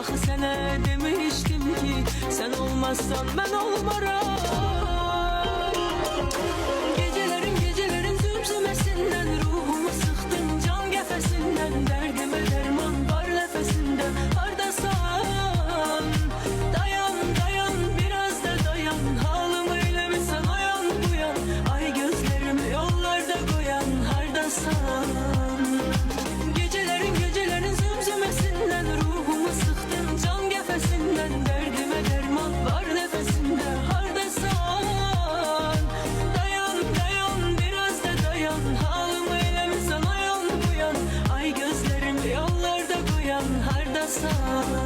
Axı sənə demişdim ki, sen olmazsan ben olmaram. Gecelerin zümzümesinden ruhumu sıktın can qəfəsindən. Dərdimə dərman var nəfəsində. Hardasan? Dayan, dayan, biraz da dayan. Halımı eləmirsən oyan buyan. Ay gözlerimi yollarda koyan. Hardasan? Gecelerin zümzümesinden ruhumu sıktın can qəfəsindən. Dərdimə dərman var nəfəsində. Hardasan? Dayan, dayan, biraz da dayan. Halımı eləmirsən oyan buyan. Ay gözlerimi yollarda koyan. Hardasan?